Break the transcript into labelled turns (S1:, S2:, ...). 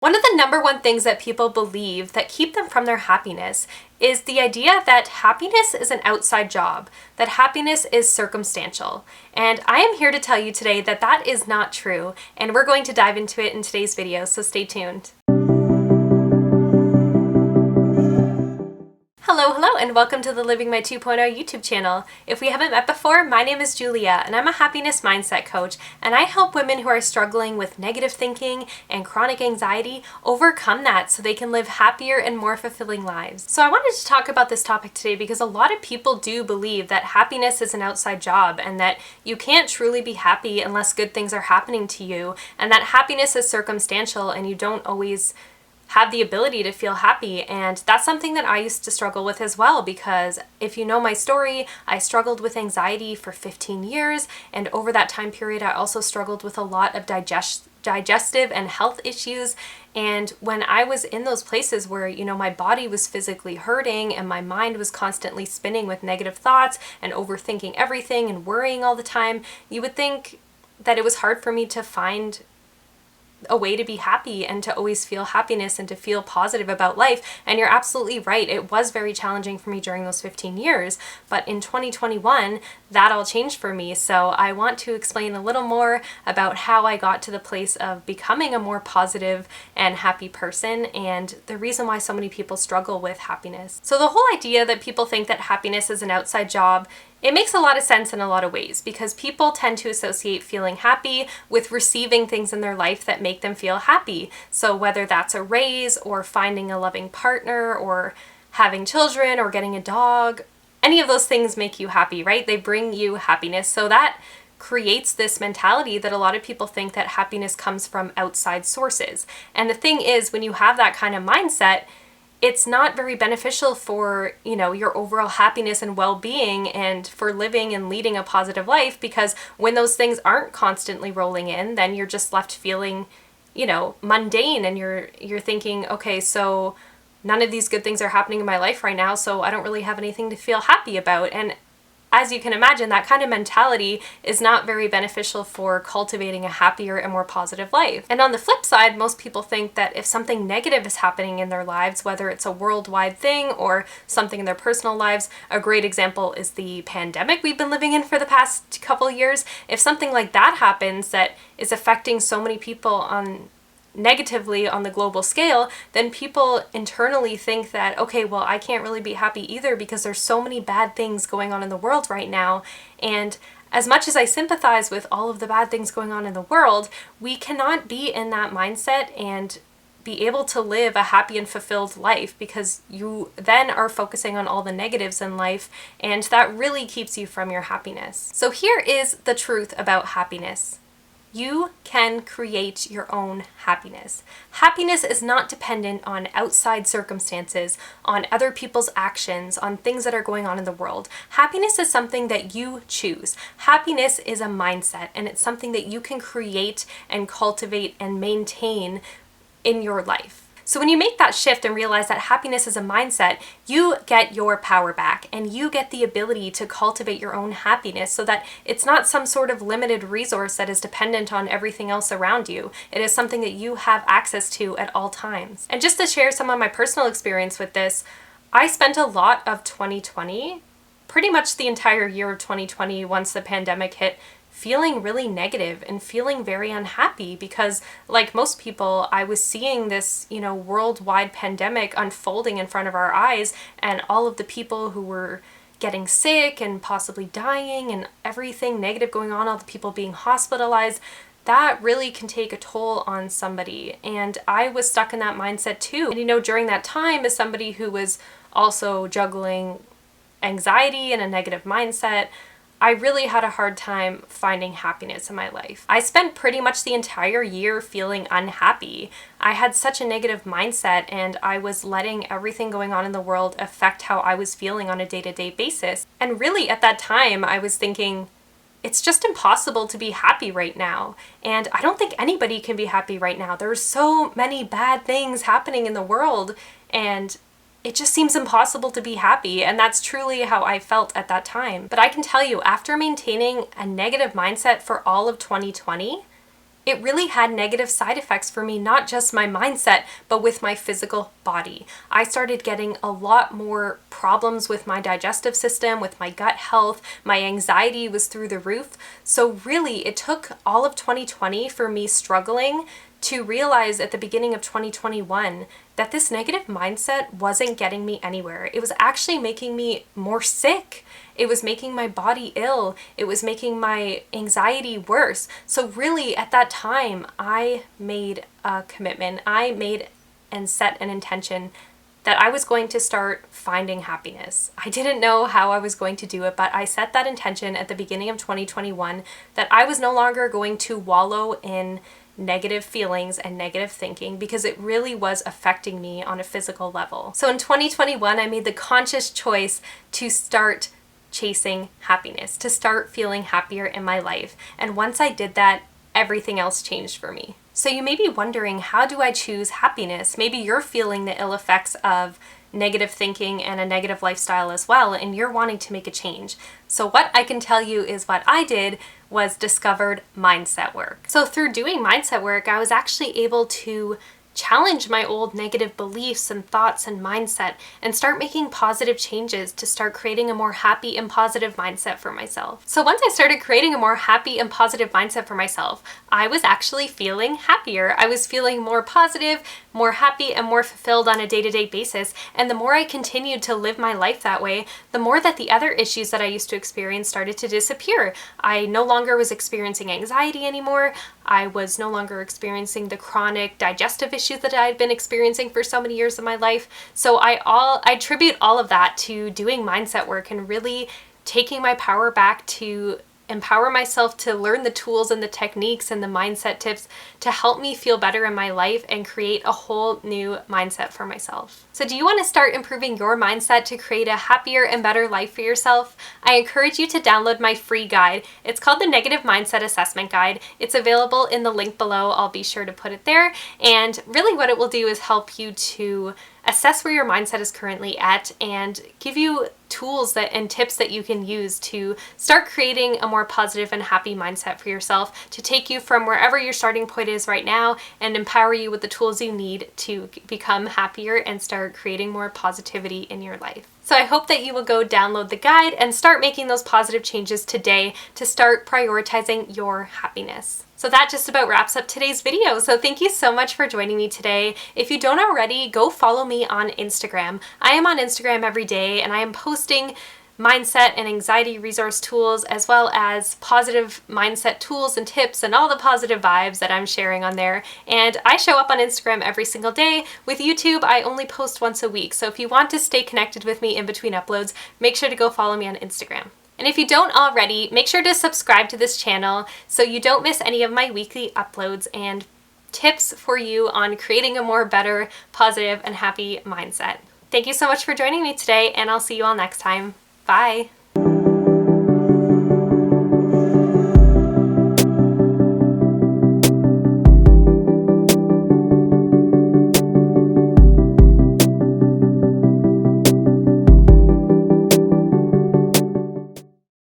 S1: One of the number one things that people believe that keep them from their happiness is the idea that happiness is an outside job, that happiness is circumstantial. And I am here to tell you today that that is not true, and we're going to dive into it in today's video, so stay tuned. Hello, and welcome to the Living My 2.0 YouTube channel. If we haven't met before, my name is Julia, and I'm a happiness mindset coach, and I help women who are struggling with negative thinking and chronic anxiety overcome that so they can live happier and more fulfilling lives. So I wanted to talk about this topic today because a lot of people do believe that happiness is an outside job and that you can't truly be happy unless good things are happening to you, and that happiness is circumstantial and you don't always have the ability to feel happy. And that's something that I used to struggle with as well, because if you know my story, I struggled with anxiety for 15 years, and over that time period I also struggled with a lot of digestive and health issues. And when I was in those places where, my body was physically hurting and my mind was constantly spinning with negative thoughts and overthinking everything and worrying all the time, you would think that it was hard for me to find a way to be happy and to always feel happiness and to feel positive about life. And you're absolutely right. It was very challenging for me during those 15 years, but in 2021, that all changed for me. So I want to explain a little more about how I got to the place of becoming a more positive and happy person, and the reason why so many people struggle with happiness. So the whole idea that people think that happiness is an outside job, it makes a lot of sense in a lot of ways, because people tend to associate feeling happy with receiving things in their life that make them feel happy. So whether that's a raise or finding a loving partner or having children or getting a dog, any of those things make you happy, right? They bring you happiness. So that creates this mentality that a lot of people think that happiness comes from outside sources. And the thing is, when you have that kind of mindset, it's not very beneficial for, your overall happiness and well-being and for living and leading a positive life, because when those things aren't constantly rolling in, then you're just left feeling, mundane, and you're thinking, okay, so none of these good things are happening in my life right now, so I don't really have anything to feel happy about. And as you can imagine, that kind of mentality is not very beneficial for cultivating a happier and more positive life. And on the flip side, most people think that if something negative is happening in their lives, whether it's a worldwide thing or something in their personal lives, a great example is the pandemic we've been living in for the past couple years. If something like that happens that is affecting so many people negatively on the global scale, then people internally think that, okay, well, I can't really be happy either because there's so many bad things going on in the world right now. And as much as I sympathize with all of the bad things going on in the world, we cannot be in that mindset and be able to live a happy and fulfilled life, because you then are focusing on all the negatives in life, and that really keeps you from your happiness. So here is the truth about happiness. You can create your own happiness. Happiness is not dependent on outside circumstances, on other people's actions, on things that are going on in the world. Happiness is something that you choose. Happiness is a mindset, and it's something that you can create and cultivate and maintain in your life. So when you make that shift and realize that happiness is a mindset, you get your power back, and you get the ability to cultivate your own happiness so that it's not some sort of limited resource that is dependent on everything else around you. It is something that you have access to at all times. And just to share some of my personal experience with this, I spent a lot of 2020, pretty much the entire year of 2020 once the pandemic hit, feeling really negative and feeling very unhappy, because like most people, I was seeing this, worldwide pandemic unfolding in front of our eyes, and all of the people who were getting sick and possibly dying and everything negative going on, all the people being hospitalized. That really can take a toll on somebody. And I was stuck in that mindset too. And during that time, as somebody who was also juggling anxiety and a negative mindset, I really had a hard time finding happiness in my life. I spent pretty much the entire year feeling unhappy. I had such a negative mindset, and I was letting everything going on in the world affect how I was feeling on a day-to-day basis. And really at that time, I was thinking, it's just impossible to be happy right now. And I don't think anybody can be happy right now. There's so many bad things happening in the world, and it just seems impossible to be happy, and that's truly how I felt at that time. But I can tell you, after maintaining a negative mindset for all of 2020, it really had negative side effects for me, not just my mindset, but with my physical body. I started getting a lot more problems with my digestive system, with my gut health. My anxiety was through the roof. So really, it took all of 2020 for me struggling to realize at the beginning of 2021 that this negative mindset wasn't getting me anywhere. It was actually making me more sick. It was making my body ill. It was making my anxiety worse. So really, at that time, I made a commitment. I made and set an intention that I was going to start finding happiness. I didn't know how I was going to do it, but I set that intention at the beginning of 2021 that I was no longer going to wallow in negative feelings and negative thinking, because it really was affecting me on a physical level. So in 2021, I made the conscious choice to start chasing happiness, to start feeling happier in my life. And once I did that, everything else changed for me. So you may be wondering, how do I choose happiness? Maybe you're feeling the ill effects of negative thinking and a negative lifestyle as well, and you're wanting to make a change. So what I can tell you is what I did was discovered mindset work. So through doing mindset work, I was actually able to challenge my old negative beliefs and thoughts and mindset and start making positive changes to start creating a more happy and positive mindset for myself. So once I started creating a more happy and positive mindset for myself, I was actually feeling happier. I was feeling more positive, more happy, and more fulfilled on a day-to-day basis. And the more I continued to live my life that way, the more that the other issues that I used to experience started to disappear. I no longer was experiencing anxiety anymore. I was no longer experiencing the chronic digestive issues that I had been experiencing for so many years of my life. So I attribute all of that to doing mindset work and really taking my power back to empower myself to learn the tools and the techniques and the mindset tips to help me feel better in my life and create a whole new mindset for myself. So do you want to start improving your mindset to create a happier and better life for yourself? I encourage you to download my free guide. It's called the Negative Mindset Assessment Guide. It's available in the link below. I'll be sure to put it there. And really what it will do is help you to assess where your mindset is currently at and give you tools and tips that you can use to start creating a more positive and happy mindset for yourself, to take you from wherever your starting point is right now and empower you with the tools you need to become happier and start creating more positivity in your life. So I hope that you will go download the guide and start making those positive changes today to start prioritizing your happiness. So that just about wraps up today's video. So thank you so much for joining me today. If you don't already, go follow me on Instagram. I am on Instagram every day and I am posting mindset and anxiety resource tools, as well as positive mindset tools and tips and all the positive vibes that I'm sharing on there. And I show up on Instagram every single day. With YouTube, I only post once a week. So if you want to stay connected with me in between uploads, make sure to go follow me on Instagram. And if you don't already, make sure to subscribe to this channel so you don't miss any of my weekly uploads and tips for you on creating a more better, positive, and happy mindset. Thank you so much for joining me today, and I'll see you all next time. Bye.